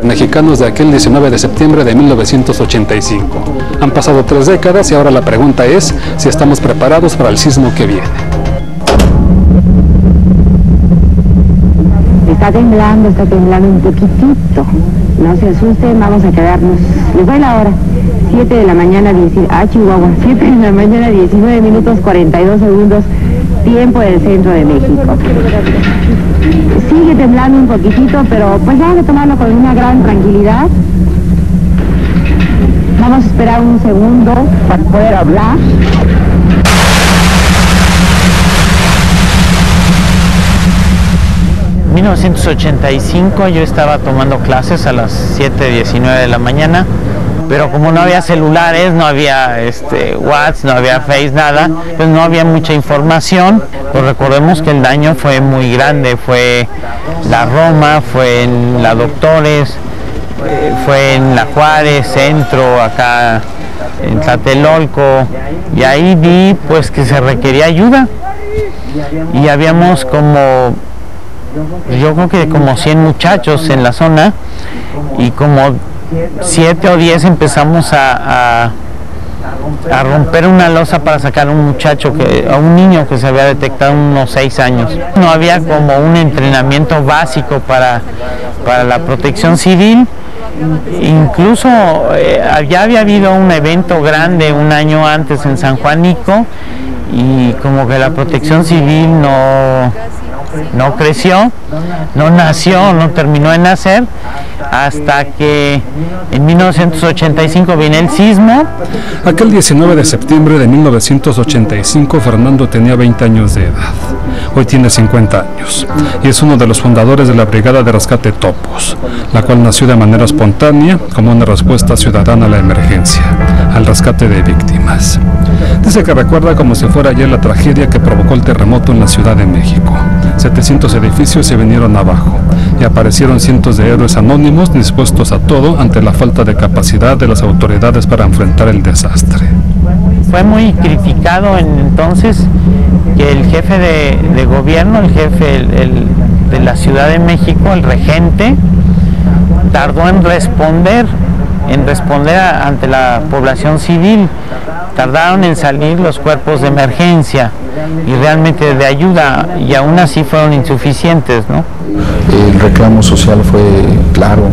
Mexicanos de aquel 19 de septiembre de 1985. Han pasado 3 décadas y ahora la pregunta es si estamos preparados para el sismo que viene. Está temblando un poquitito. No se asusten, vamos a quedarnos. Les doy la hora. 7 de la mañana, Chihuahua. 7 de la mañana, 19 minutos 42 segundos, tiempo del centro de México. Sigue temblando un poquitito, pero pues vamos a tomarlo con una gran tranquilidad. Vamos a esperar un segundo para poder hablar. En 1985 yo estaba tomando clases a las 7:19 de la mañana, pero como no había celulares, no había WhatsApp, no había Face, nada, pues no había mucha información. Pues recordemos que el daño fue muy grande, fue la Roma, fue en la Doctores, fue en la Juárez, Centro, acá en Tlatelolco, y ahí vi pues que se requería ayuda, y habíamos yo creo que como 100 muchachos en la zona, y como 7 o 10 empezamos a romper una losa para sacar a un niño que se había detectado unos 6 años. No había como un entrenamiento básico para la protección civil. Incluso ya había habido un evento grande un año antes en San Juanico, y como que la protección civil no creció, no nació, no terminó de nacer, hasta que en 1985 viene el sismo. Aquel 19 de septiembre de 1985 Fernando tenía 20 años de edad. Hoy tiene 50 años y es uno de los fundadores de la Brigada de Rescate Topos, la cual nació de manera espontánea como una respuesta ciudadana a la emergencia, al rescate de víctimas. Dice que recuerda como si fuera ayer la tragedia que provocó el terremoto en la Ciudad de México. 700 edificios se vinieron abajo y aparecieron cientos de héroes anónimos dispuestos a todo ante la falta de capacidad de las autoridades para enfrentar el desastre. Fue muy criticado entonces que el jefe de gobierno, el jefe de la Ciudad de México, el regente, tardó en responder ante la población civil. Tardaron en salir los cuerpos de emergencia y realmente de ayuda, y aún así fueron insuficientes, ¿no? El reclamo social fue claro,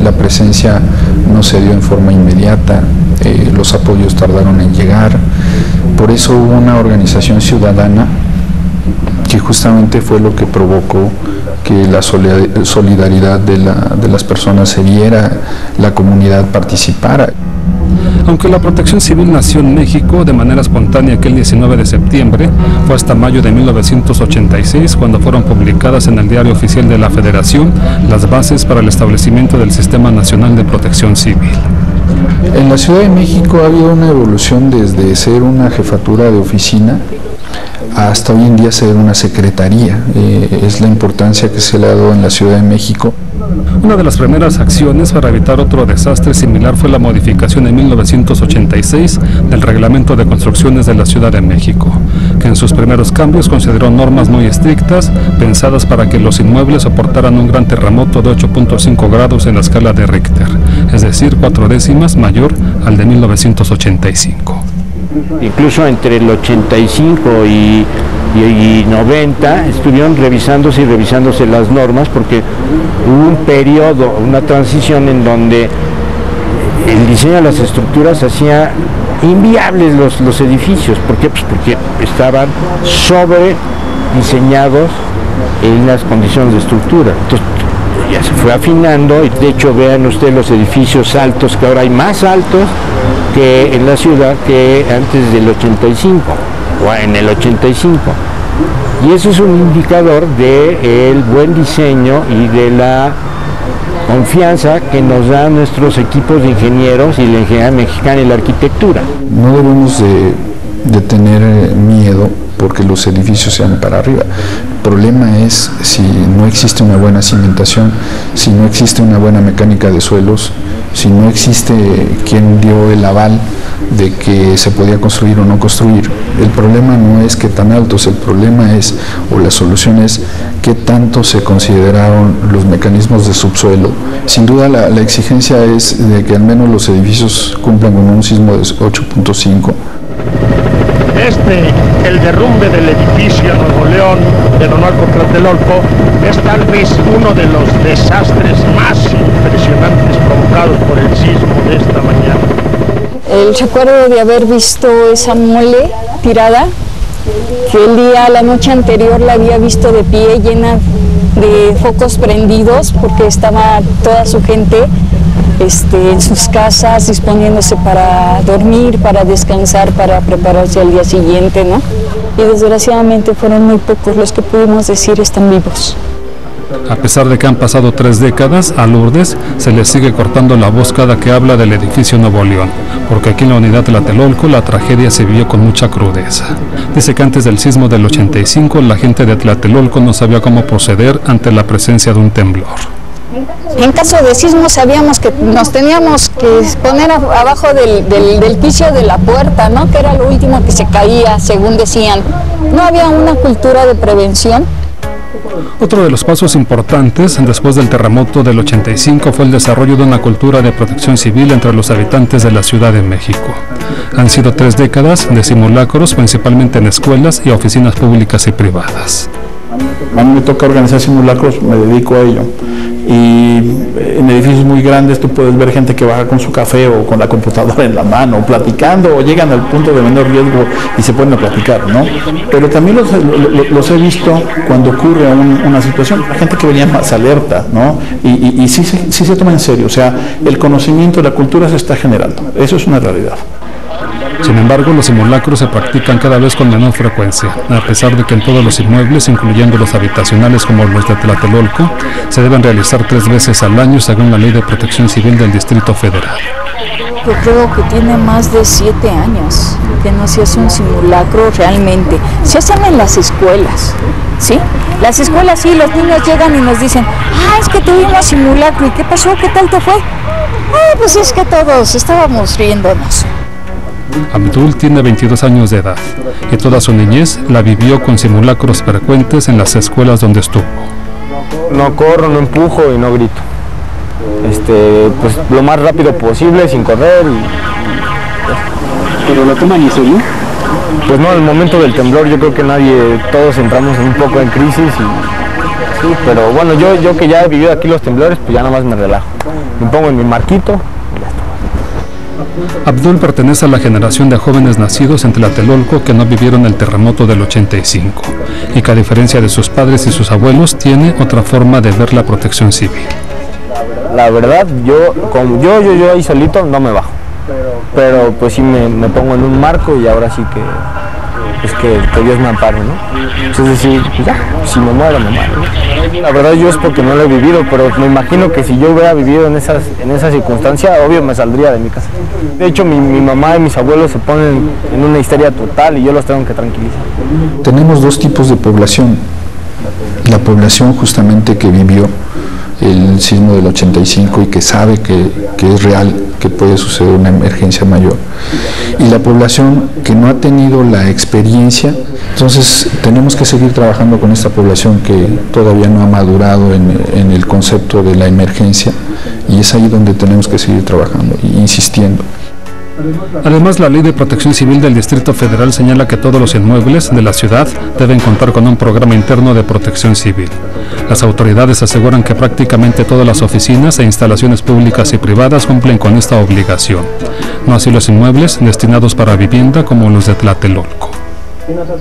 la presencia no se dio en forma inmediata, los apoyos tardaron en llegar, por eso hubo una organización ciudadana que justamente fue lo que provocó que la solidaridad de las personas se viera, la comunidad participara. Aunque la Protección Civil nació en México de manera espontánea aquel 19 de septiembre, fue hasta mayo de 1986 cuando fueron publicadas en el Diario Oficial de la Federación las bases para el establecimiento del Sistema Nacional de Protección Civil. En la Ciudad de México ha habido una evolución desde ser una jefatura de oficina hasta hoy en día ser una secretaría. Es la importancia que se le ha dado en la Ciudad de México. Una de las primeras acciones para evitar otro desastre similar fue la modificación en 1986 del Reglamento de Construcciones de la Ciudad de México, que en sus primeros cambios consideró normas muy estrictas, pensadas para que los inmuebles soportaran un gran terremoto de 8.5 grados en la escala de Richter, es decir, 4 décimas mayor al de 1985. Incluso entre el 85 y 90 estuvieron revisándose las normas, porque hubo un periodo, una transición en donde el diseño de las estructuras hacía inviables los edificios. ¿Por qué? Pues porque estaban sobre diseñados en las condiciones de estructura. Entonces ya se fue afinando, y de hecho vean ustedes los edificios altos, que ahora hay más altos que en la ciudad que antes del 85 o en el 85, y eso es un indicador del buen diseño y de la confianza que nos dan nuestros equipos de ingenieros y la ingeniería mexicana y la arquitectura. No debemos de tener miedo porque los edificios sean para arriba. El problema es si no existe una buena cimentación, si no existe una buena mecánica de suelos, si no existe quien dio el aval de que se podía construir o no construir. El problema no es que tan altos, el problema es, o la solución es, qué tanto se consideraron los mecanismos de subsuelo. Sin duda la exigencia es de que al menos los edificios cumplan con un sismo de 8.5. El derrumbe del edificio Nuevo León de Don Marco Tlatelolco es tal vez uno de los desastres más impresionantes provocados por el sismo de esta mañana. El recuerdo de haber visto esa mole tirada, que la noche anterior la había visto de pie, llena de focos prendidos, porque estaba toda su gente en sus casas, disponiéndose para dormir, para descansar, para prepararse al día siguiente, ¿no? Y desgraciadamente fueron muy pocos los que pudimos decir están vivos. A pesar de que han pasado 3 décadas, a Lourdes se le sigue cortando la voz cada que habla del edificio Nuevo León, porque aquí en la unidad de Tlatelolco la tragedia se vivió con mucha crudeza. Dice que antes del sismo del 85 la gente de Tlatelolco no sabía cómo proceder ante la presencia de un temblor. En caso de sismo sabíamos que nos teníamos que poner abajo del piso de la puerta, ¿no? Que era lo último que se caía, según decían. No había una cultura de prevención. Otro de los pasos importantes después del terremoto del 85 fue el desarrollo de una cultura de protección civil entre los habitantes de la Ciudad de México. Han sido 3 décadas de simulacros, principalmente en escuelas y oficinas públicas y privadas. A mí me toca organizar simulacros, me dedico a ello. Y en edificios muy grandes tú puedes ver gente que baja con su café o con la computadora en la mano, platicando, o llegan al punto de menor riesgo y se ponen a platicar, ¿no? Pero también los he visto cuando ocurre una situación, gente que venía más alerta, ¿no? Y sí se toma en serio, o sea, el conocimiento, la cultura se está generando, eso es una realidad. Sin embargo, los simulacros se practican cada vez con menor frecuencia, a pesar de que en todos los inmuebles, incluyendo los habitacionales como los de Tlatelolco, se deben realizar 3 veces al año según la Ley de Protección Civil del Distrito Federal. Yo creo que tiene más de 7 años que no se hace un simulacro realmente. Se hacen en las escuelas, ¿sí? Las escuelas sí, los niños llegan y nos dicen, es que tuvimos simulacro, ¿y qué pasó? ¿Qué tal te fue? Pues es que todos estábamos riéndonos. Abdul tiene 22 años de edad y toda su niñez la vivió con simulacros frecuentes en las escuelas donde estuvo. No corro, no empujo y no grito. Pues lo más rápido posible, sin correr. ¿Pero lo toman en serio? Pues no, en el momento del temblor yo creo que todos entramos un poco en crisis sí, pero bueno, yo que ya he vivido aquí los temblores, pues ya nada más me relajo. Me pongo en mi marquito. Abdul pertenece a la generación de jóvenes nacidos en Tlatelolco que no vivieron el terremoto del 85 y que a diferencia de sus padres y sus abuelos tiene otra forma de ver la protección civil. La verdad, yo ahí solito no me bajo, pero pues sí me pongo en un marco y ahora sí que Dios me ampare, ¿no? Entonces sí, pues ya, si me muero, me muero. La verdad yo es porque no lo he vivido, pero me imagino que si yo hubiera vivido en esa circunstancia, obvio me saldría de mi casa. De hecho, mi mamá y mis abuelos se ponen en una histeria total y yo los tengo que tranquilizar. Tenemos 2 tipos de población. La población justamente que vivió el sismo del 85 y que sabe que es real, que puede suceder una emergencia mayor, y la población que no ha tenido la experiencia. Entonces tenemos que seguir trabajando con esta población que todavía no ha madurado en el concepto de la emergencia, y es ahí donde tenemos que seguir trabajando e insistiendo. Además, la Ley de Protección Civil del Distrito Federal señala que todos los inmuebles de la ciudad deben contar con un programa interno de protección civil. Las autoridades aseguran que prácticamente todas las oficinas e instalaciones públicas y privadas cumplen con esta obligación, no así los inmuebles destinados para vivienda como los de Tlatelolco.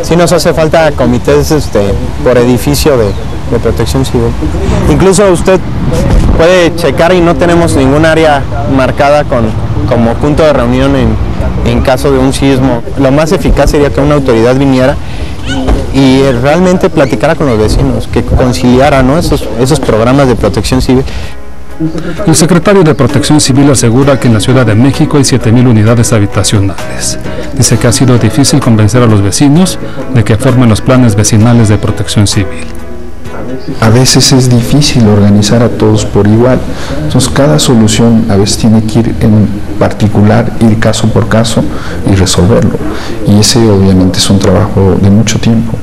Sí nos hace falta comités por edificio de protección civil. Incluso usted puede checar y no tenemos ningún área marcada como punto de reunión en caso de un sismo. Lo más eficaz sería que una autoridad viniera y realmente platicara con los vecinos, que conciliara, ¿no?, esos programas de protección civil. El secretario de Protección Civil asegura que en la Ciudad de México hay 7,000 unidades habitacionales. Dice que ha sido difícil convencer a los vecinos de que formen los planes vecinales de protección civil. A veces es difícil organizar a todos por igual, entonces cada solución a veces tiene que ir en particular, ir caso por caso y resolverlo, y ese obviamente es un trabajo de mucho tiempo.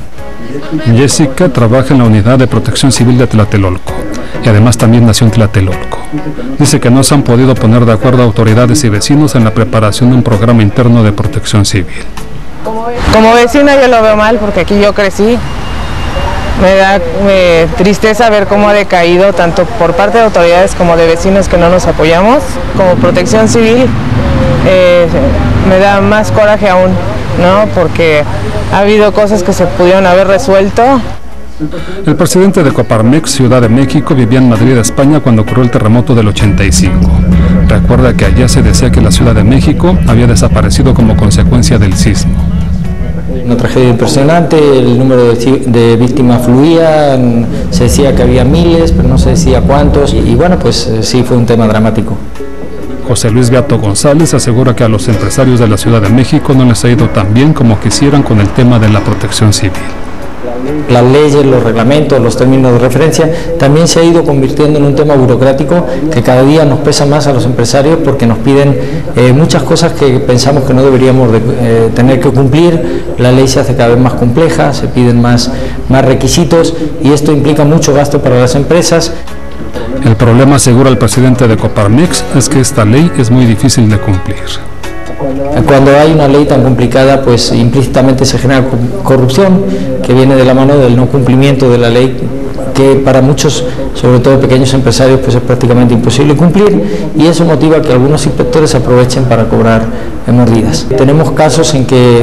Jessica trabaja en la Unidad de Protección Civil de Tlatelolco y además también nació en Tlatelolco. Dice que no se han podido poner de acuerdo autoridades y vecinos en la preparación de un programa interno de protección civil. Como vecina yo lo veo mal porque aquí yo crecí. Me da tristeza ver cómo ha decaído tanto por parte de autoridades como de vecinos que no nos apoyamos. Como protección civil me da más coraje aún, ¿no? Porque ha habido cosas que se pudieron haber resuelto. El presidente de Coparmex, Ciudad de México, vivía en Madrid, España, cuando ocurrió el terremoto del 85. Recuerda que allá se decía que la Ciudad de México había desaparecido como consecuencia del sismo. Una tragedia impresionante, el número de víctimas fluía, se decía que había miles, pero no se decía cuántos, y bueno, pues sí fue un tema dramático. José Luis Beato González asegura que a los empresarios de la Ciudad de México no les ha ido tan bien como quisieran con el tema de la protección civil. Las leyes, los reglamentos, los términos de referencia, también se ha ido convirtiendo en un tema burocrático que cada día nos pesa más a los empresarios porque nos piden muchas cosas que pensamos que no deberíamos tener que cumplir. La ley se hace cada vez más compleja, se piden más requisitos y esto implica mucho gasto para las empresas. El problema, asegura el presidente de Coparmex, es que esta ley es muy difícil de cumplir. Cuando hay una ley tan complicada, pues implícitamente se genera corrupción que viene de la mano del no cumplimiento de la ley, que para muchos, sobre todo pequeños empresarios, pues es prácticamente imposible cumplir, y eso motiva que algunos inspectores aprovechen para cobrar mordidas. Tenemos casos en que,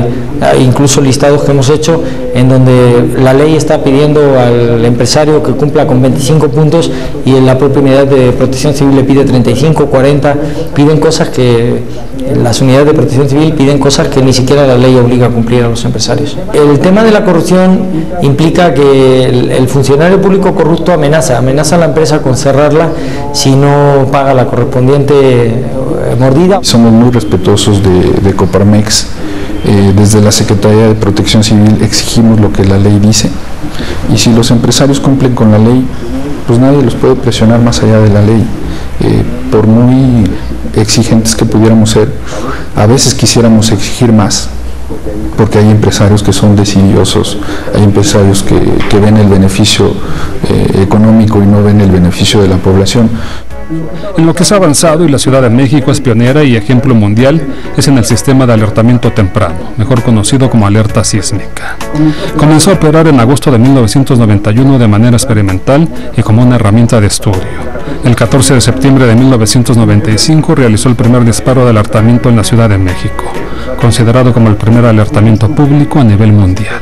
incluso listados que hemos hecho, en donde la ley está pidiendo al empresario que cumpla con 25 puntos y en la propia unidad de protección civil le pide 35, 40, piden cosas que las unidades de protección civil piden cosas que ni siquiera la ley obliga a cumplir a los empresarios. El tema de la corrupción implica que el funcionario público corrupto amenaza a la empresa con cerrarla si no paga la correspondiente mordida. Somos muy respetuosos de Coparmex. Desde la Secretaría de Protección Civil exigimos lo que la ley dice, y si los empresarios cumplen con la ley, pues nadie los puede presionar más allá de la ley. Por muy exigentes que pudiéramos ser, a veces quisiéramos exigir más, porque hay empresarios que son decidiosos, hay empresarios que ven el beneficio económico y no ven el beneficio de la población. En lo que se ha avanzado, y la Ciudad de México es pionera y ejemplo mundial, es en el sistema de alertamiento temprano, mejor conocido como alerta sísmica. Comenzó a operar en agosto de 1991 de manera experimental y como una herramienta de estudio. El 14 de septiembre de 1995 realizó el primer disparo de alertamiento en la Ciudad de México, considerado como el primer alertamiento público a nivel mundial.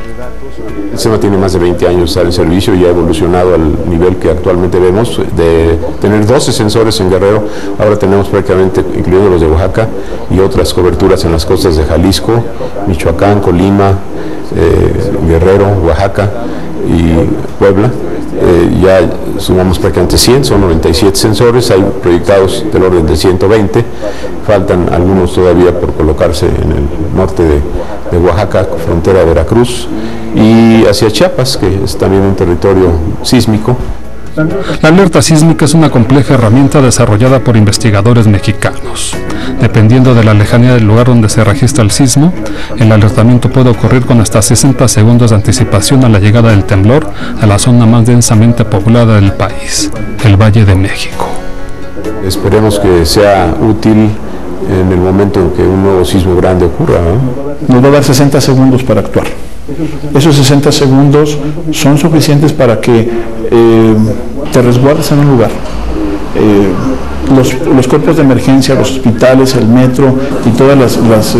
El sistema tiene más de 20 años al servicio y ha evolucionado al nivel que actualmente vemos. De tener 12 sensores en Guerrero, ahora tenemos prácticamente, incluyendo los de Oaxaca, y otras coberturas en las costas de Jalisco, Michoacán, Colima, Guerrero, Oaxaca y Puebla. Ya sumamos prácticamente 100, son 97 sensores, hay proyectados del orden de 120, faltan algunos todavía por colocarse en el norte de Oaxaca, frontera de Veracruz, y hacia Chiapas, que es también un territorio sísmico. La alerta sísmica es una compleja herramienta desarrollada por investigadores mexicanos. Dependiendo de la lejanía del lugar donde se registra el sismo, el alertamiento puede ocurrir con hasta 60 segundos de anticipación a la llegada del temblor a la zona más densamente poblada del país, el Valle de México. Esperemos que sea útil en el momento en que un nuevo sismo grande ocurra, ¿no? Nos va a dar 60 segundos para actuar. Esos 60 segundos son suficientes para que te resguardes en un lugar. Los cuerpos de emergencia, los hospitales, el metro y todas las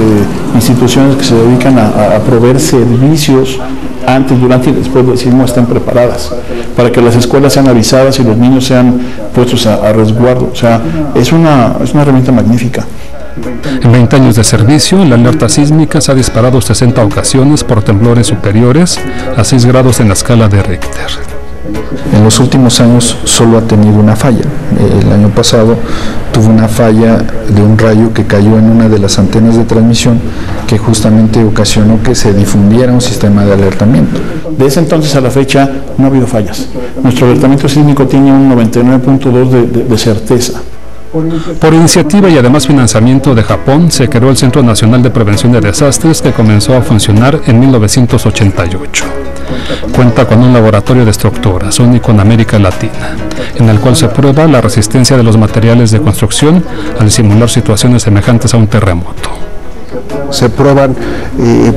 instituciones que se dedican a proveer servicios antes, durante y después del sismo estén preparadas, para que las escuelas sean avisadas y los niños sean puestos a resguardo. O sea, es una herramienta magnífica. En 20 años de servicio, la alerta sísmica se ha disparado 60 ocasiones por temblores superiores a 6 grados en la escala de Richter. En los últimos años solo ha tenido una falla. El año pasado tuvo una falla de un rayo que cayó en una de las antenas de transmisión que justamente ocasionó que se difundiera un sistema de alertamiento. De ese entonces a la fecha no ha habido fallas. Nuestro alertamiento sísmico tiene un 99.2 de certeza. Por iniciativa y además financiamiento de Japón, se creó el Centro Nacional de Prevención de Desastres, que comenzó a funcionar en 1988. Cuenta con un laboratorio de estructuras, único en América Latina, en el cual se prueba la resistencia de los materiales de construcción al simular situaciones semejantes a un terremoto. Se prueban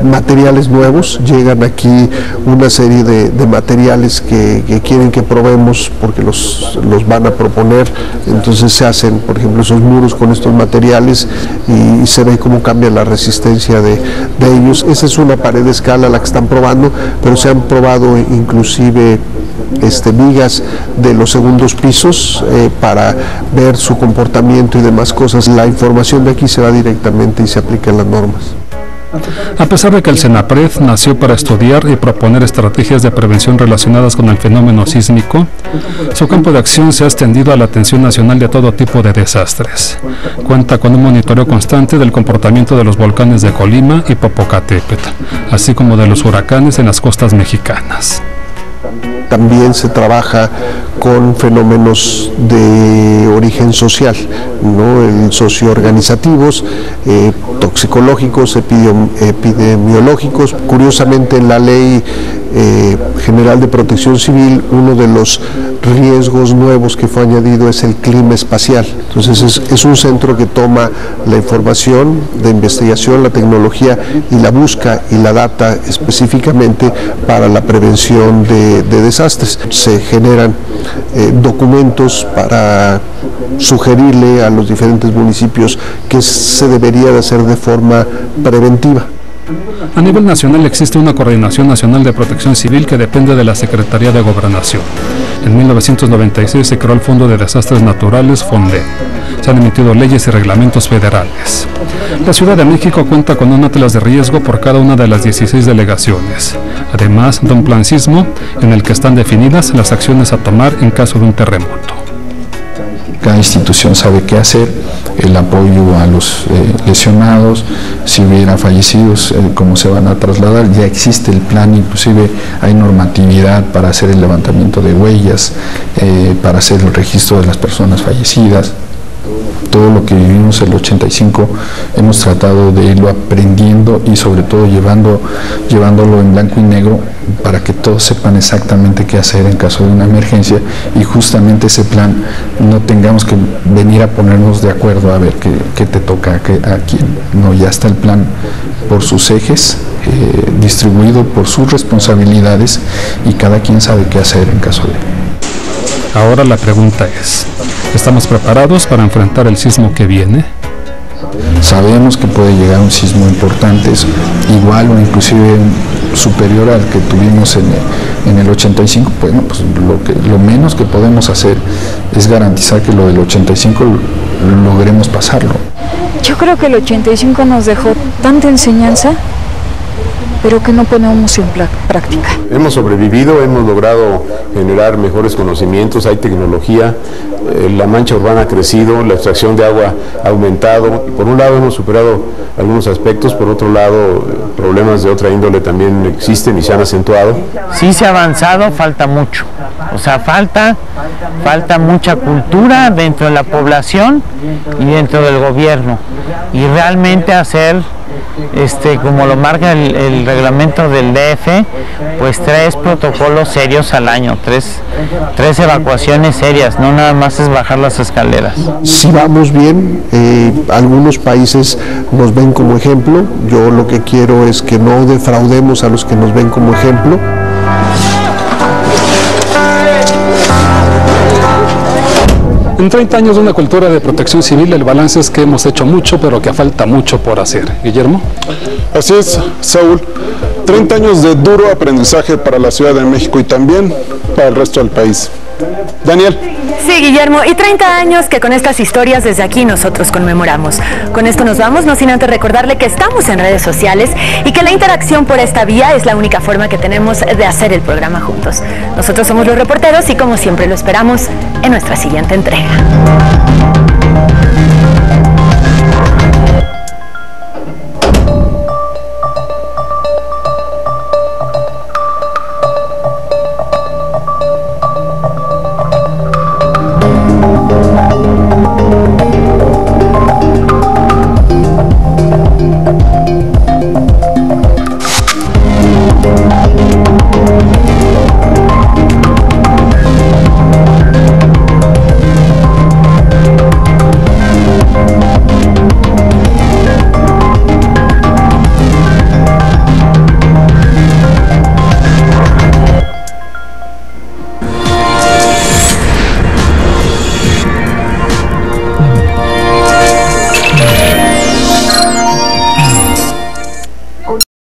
materiales nuevos, llegan aquí una serie de materiales que quieren que probemos porque los van a proponer, entonces se hacen, por ejemplo, esos muros con estos materiales y se ve cómo cambia la resistencia de ellos. Esa es una pared de escala la que están probando, pero se han probado inclusive vigas de los segundos pisos para ver su comportamiento y demás cosas. La información de aquí se va directamente y se aplica en las normas. A pesar de que el Senapred nació para estudiar y proponer estrategias de prevención relacionadas con el fenómeno sísmico, su campo de acción se ha extendido a la atención nacional de todo tipo de desastres. Cuenta con un monitoreo constante del comportamiento de los volcanes de Colima y Popocatépetl, así como de los huracanes en las costas mexicanas. También se trabaja con fenómenos de origen social, ¿no? Socioorganizativos, toxicológicos, epidemiológicos. Curiosamente, en la Ley General de Protección Civil, uno de los riesgos nuevos que fue añadido es el clima espacial. Entonces es un centro que toma la información de investigación, la tecnología y la busca y la data específicamente para la prevención de desastres. Se generan documentos para sugerirle a los diferentes municipios qué se debería de hacer de forma preventiva. A nivel nacional existe una Coordinación Nacional de Protección Civil que depende de la Secretaría de Gobernación. En 1996 se creó el Fondo de Desastres Naturales, FONDE. Se han emitido leyes y reglamentos federales. La Ciudad de México cuenta con un atlas de riesgo por cada una de las 16 delegaciones, además de un plan sismo en el que están definidas las acciones a tomar en caso de un terremoto. Cada institución sabe qué hacer, el apoyo a los lesionados, si hubiera fallecidos, cómo se van a trasladar. Ya existe el plan, inclusive hay normatividad para hacer el levantamiento de huellas, para hacer el registro de las personas fallecidas. Todo lo que vivimos el 85 hemos tratado de irlo aprendiendo y sobre todo llevándolo en blanco y negro para que todos sepan exactamente qué hacer en caso de una emergencia y justamente ese plan no tengamos que venir a ponernos de acuerdo a ver qué te toca a quién. No, ya está el plan por sus ejes, distribuido por sus responsabilidades y cada quien sabe qué hacer en caso de... Ahora la pregunta es, ¿estamos preparados para enfrentar el sismo que viene? Sabemos que puede llegar un sismo importante, igual o inclusive superior al que tuvimos en el 85. Bueno, pues lo menos que podemos hacer es garantizar que lo del 85 logremos pasarlo. Yo creo que el 85 nos dejó tanta enseñanza, pero que no ponemos en práctica. Hemos sobrevivido, hemos logrado generar mejores conocimientos, hay tecnología, la mancha urbana ha crecido, la extracción de agua ha aumentado. Y por un lado hemos superado algunos aspectos, por otro lado problemas de otra índole también existen y se han acentuado. Sí se ha avanzado, falta mucho. O sea, falta mucha cultura dentro de la población y dentro del gobierno. Y realmente hacer, como lo marca el reglamento del DF, pues 3 protocolos serios al año, tres evacuaciones serias, no nada más es bajar las escaleras. Si vamos bien, algunos países nos ven como ejemplo. Yo lo que quiero es que no defraudemos a los que nos ven como ejemplo. En 30 años de una cultura de protección civil, el balance es que hemos hecho mucho, pero que falta mucho por hacer. Guillermo. Así es, Saúl. 30 años de duro aprendizaje para la Ciudad de México y también para el resto del país. Daniel. Sí, Guillermo, y 30 años que con estas historias desde aquí nosotros conmemoramos. Con esto nos vamos, no sin antes recordarle que estamos en redes sociales y que la interacción por esta vía es la única forma que tenemos de hacer el programa juntos. Nosotros somos los reporteros y como siempre lo esperamos en nuestra siguiente entrega.